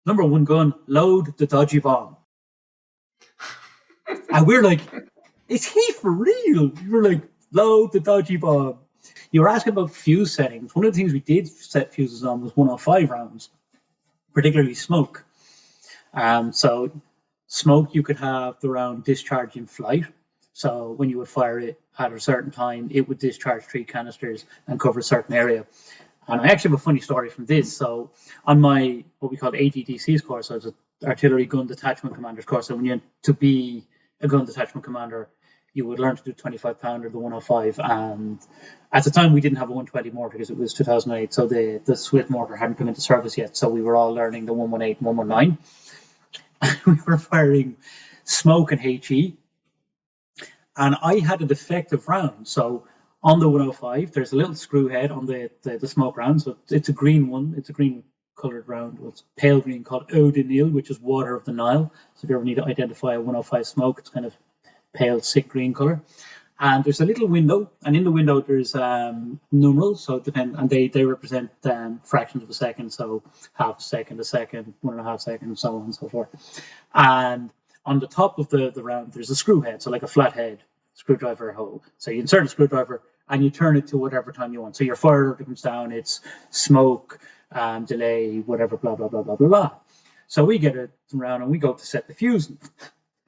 Number one gun, load the dodgy bomb. And we're like, is he for real? We're like, load the dodgy bomb. You were asking about fuse settings. One of the things we did set fuses on was 105 rounds, particularly smoke. So smoke, you could have the round discharge in flight. So when you would fire it at a certain time, it would discharge 3 canisters and cover a certain area. And I actually have a funny story from this. So on my, what we call AGDC's course, so it's an artillery gun detachment commander's course. So when you to be a gun detachment commander, you would learn to do 25 pounder, the 105. And at the time we didn't have a 120 mortar because it was 2008. So the Swift mortar hadn't come into service yet. So we were all learning the 118 and 119. And we were firing smoke and HE. And I had a defective round. So on the 105, there's a little screw head on the smoke round. So it's a green one. It's a green coloured round. Well, it's pale green called Eau de Nil, which is water of the Nile. So if you ever need to identify a 105 smoke, it's kind of pale, sick green colour. And there's a little window, and in the window there's numerals. So and they represent fractions of a second. So half a second, 1.5 seconds, so on and so forth. And on the top of the round, there's a screw head, so like a flat head screwdriver hole. So you insert a screwdriver and you turn it to whatever time you want. So your fire order comes down, it's smoke, delay, whatever, blah, blah, blah, blah, blah, blah. So we get it around and we go to set the fuse.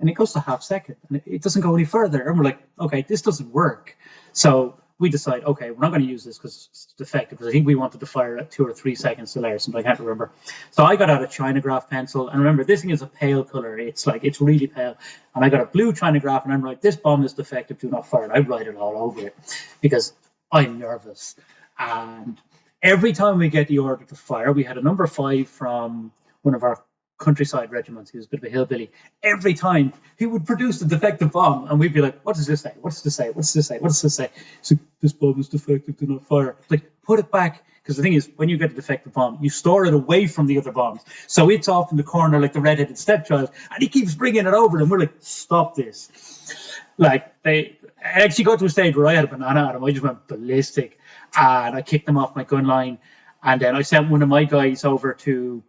And it goes to half second and it doesn't go any further. And we're like, okay, this doesn't work. So we decide, okay, we're not going to use this because it's defective. Because I think we wanted to fire at 2 or 3 seconds delay or something. I can't remember. So I got out a Chinograph pencil. And remember, this thing is a pale color. It's really pale. And I got a blue Chinograph and I'm like, this bomb is defective. Do not fire it. I write it all over it because I'm nervous. And every time we get the order to fire, we had a number 5 from one of our countryside regiments. He was a bit of a hillbilly. Every time he would produce the defective bomb and we'd be like, what does this say? What does this say? What does this say? What does this say? So this bomb is defective, do not fire. Like, put it back. Because the thing is, when you get a defective bomb, you store it away from the other bombs. So it's off in the corner like the redheaded stepchild and he keeps bringing it over and we're like, stop this. Like, I actually got to a stage where I had a banana at him. I just went ballistic and I kicked him off my gun line. And then I sent one of my guys over to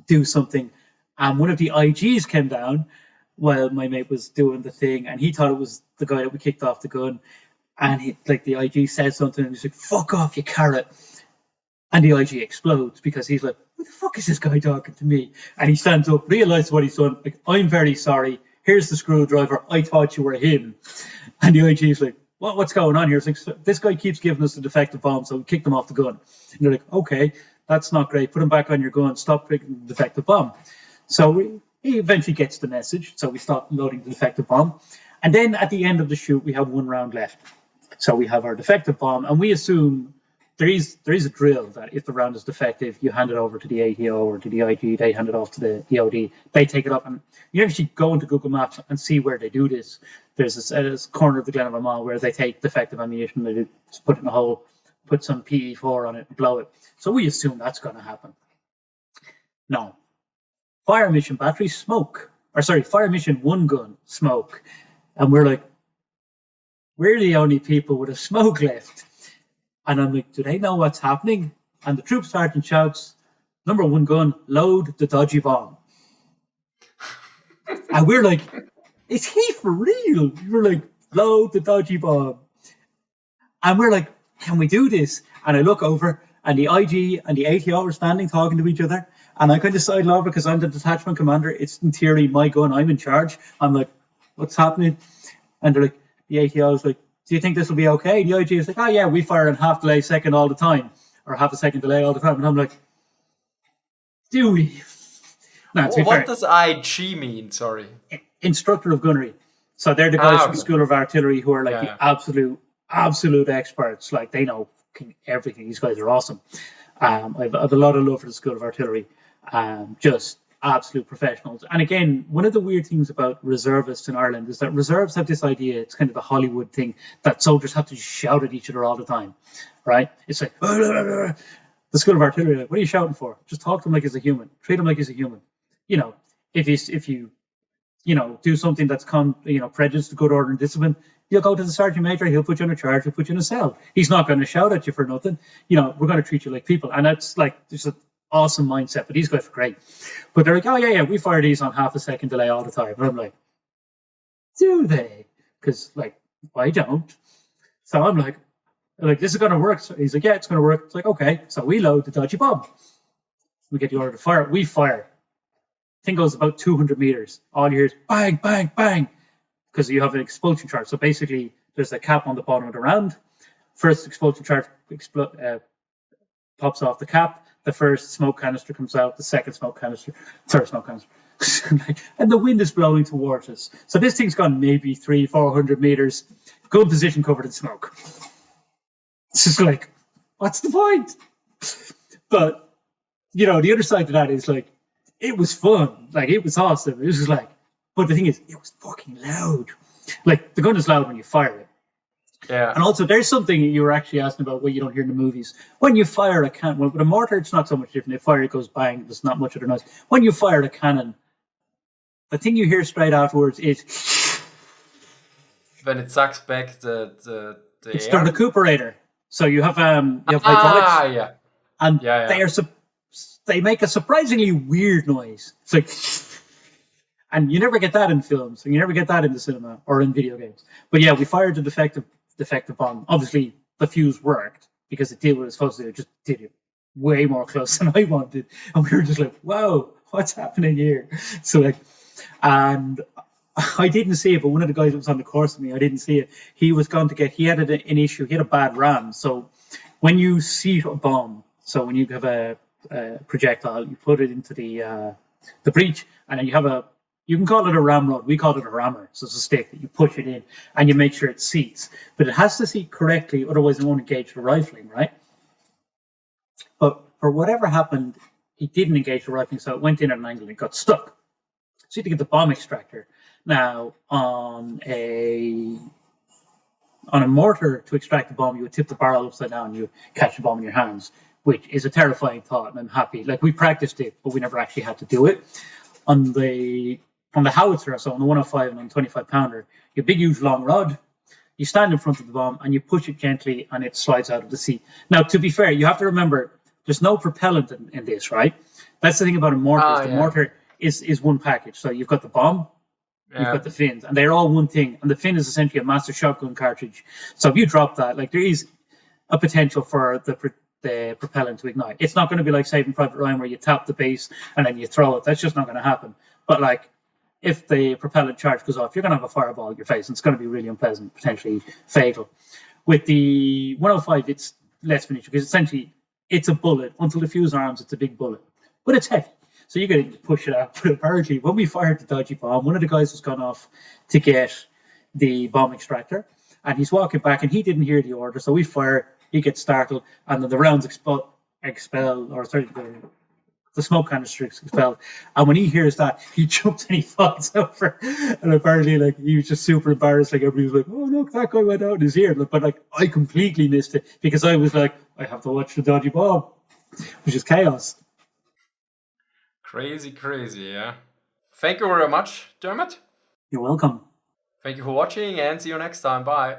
do something, and one of the IGs came down while my mate was doing the thing, and he thought it was the guy that we kicked off the gun, and the IG said something, and he's like, "Fuck off, you carrot!" And the IG explodes because he's like, "Who the fuck is this guy talking to me?" And he stands up, realizes what he's done, like, "I'm very sorry. Here's the screwdriver. I thought you were him." And the IG is like, "What's going on here?" It's like, "This guy keeps giving us the defective bomb, so we kicked him off the gun." And they're like, "Okay, that's not great. Put him back on your gun. Stop picking the defective bomb." So he eventually gets the message. So we stop loading the defective bomb. And then at the end of the shoot, we have 1 round left. So we have our defective bomb. And we assume there is a drill that if the round is defective, you hand it over to the ATO or to the IG. They hand it off to the EOD. They take it up. And you actually go into Google Maps and see where they do this. There's this corner of the Glen of a Mall where they take defective ammunition, they just put it in a hole, put some PE4 on it and blow it. So we assume that's going to happen. No. Fire mission battery smoke. Fire mission 1 gun smoke. And we're like, we're the only people with a smoke left. And I'm like, do they know what's happening? And the troop sergeant shouts, "Number 1 gun, load the dodgy bomb." And we're like, is he for real? We're like, load the dodgy bomb. And we're like, can we do this? And I look over and the IG and the ATO are standing talking to each other. And I kind of sidle over because I'm the detachment commander. It's in theory my gun. I'm in charge. I'm like, what's happening? And they're like, the ATO is like, do you think this will be okay? The IG is like, oh yeah, we fire in half delay second all the time. Or half a second delay all the time. And I'm like, do we? No, what does IG mean? Sorry. Instructor of gunnery. So they're the guys from the School of Artillery who are like the absolute experts. Like, they know everything. These guys are awesome. I have a lot of love for the School of Artillery. Just absolute professionals. And again, one of the weird things about reservists in Ireland is that reserves have this idea, it's kind of the Hollywood thing, that soldiers have to shout at each other all the time, right? It's like, the School of Artillery, like, what are you shouting for? Just talk to him like he's a human. Treat him like he's a human. You know, if you do something that's prejudice to good order and discipline, you'll go to the sergeant major, he'll put you in a charge, he'll put you in a cell. He's not going to shout at you for nothing. We're going to treat you like people. And that's like, awesome mindset, but these guys were great. But they're like, oh yeah, we fire these on half a second delay all the time. And I'm like, do they? Because like, I don't. So I'm like, this is gonna work. So he's like, yeah, it's gonna work. It's like, okay. So we load the dodgy bomb. We get the order to fire. We fire. Thing goes about 200 meters. All you hear is bang, bang, bang, because you have an explosion charge. So basically, there's a cap on the bottom of the round. First explosion charge pops off the cap. The first smoke canister comes out. The second smoke canister, third smoke canister. And the wind is blowing towards us. So this thing's gone maybe 300-400 meters. Good position covered in smoke. It's just like, what's the point? But, the other side to that is like, it was fun. Like, it was awesome. It was just like, but the thing is, it was fucking loud. Like, the gun is loud when you fire it. Yeah. And also, there's something you were actually asking about what you don't hear in the movies. When you fire a cannon, with a mortar, it's not so much different. They fire, it goes bang. There's not much of the noise. When you fire a cannon, the thing you hear straight afterwards is when it sucks back the it's air. the recuperator. So you have hydraulics, yeah, and they make a surprisingly weird noise. It's like, and you never get that in films, and you never get that in the cinema or in video games. But yeah, we fired the defective bomb. Obviously, the fuse worked because it did what it was supposed to do. It just did it way more close than I wanted, and we were just like, "Whoa, what's happening here?" So like, and I didn't see it, but one of the guys that was on the course with me, I didn't see it. He was going to he had an issue. He had a bad ram. So when you seat a bomb, so when you have a projectile, you put it into the breech, and then you can call it a ramrod. We call it a rammer. So it's a stick that you push it in, and you make sure it seats. But it has to seat correctly, otherwise it won't engage the rifling, right? But for whatever happened, it didn't engage the rifling, so it went in at an angle and it got stuck. So you had to get the bomb extractor. Now, on a mortar, to extract the bomb, you would tip the barrel upside down, you catch the bomb in your hands, which is a terrifying thought, and I'm happy. Like, we practiced it, but we never actually had to do it. On the howitzer, so on the 105 and on the 25 pounder, you have a big, huge, long rod. You stand in front of the bomb and you push it gently, and it slides out of the seat. Now, to be fair, you have to remember there's no propellant in this, right? That's the thing about a mortar. Mortar is one package. So you've got the bomb, you've got the fins, and they're all one thing. And the fin is essentially a master shotgun cartridge. So if you drop that, like, there is a potential for the propellant to ignite. It's not going to be like Saving Private Ryan where you tap the base and then you throw it. That's just not going to happen. But like, if the propellant charge goes off, you're going to have a fireball in your face, and it's going to be really unpleasant, potentially fatal. With the 105, it's less of an issue because essentially it's a bullet. Until the fuse arms, it's a big bullet, but it's heavy. So you're going to push it out. But apparently, when we fired the dodgy bomb, one of the guys was gone off to get the bomb extractor, and he's walking back, and he didn't hear the order. So we fire, he gets startled, and then the rounds expel, the smoke canister expelled. And when he hears that, he jumps and he falls over. And apparently, like, he was just super embarrassed. Like, everybody was like, "Oh, look, that guy went out in his ear." But like, I completely missed it because I was like, I have to watch the dodgy bomb, which is chaos. Crazy, yeah. Thank you very much, Dermot. You're welcome. Thank you for watching, and see you next time. Bye.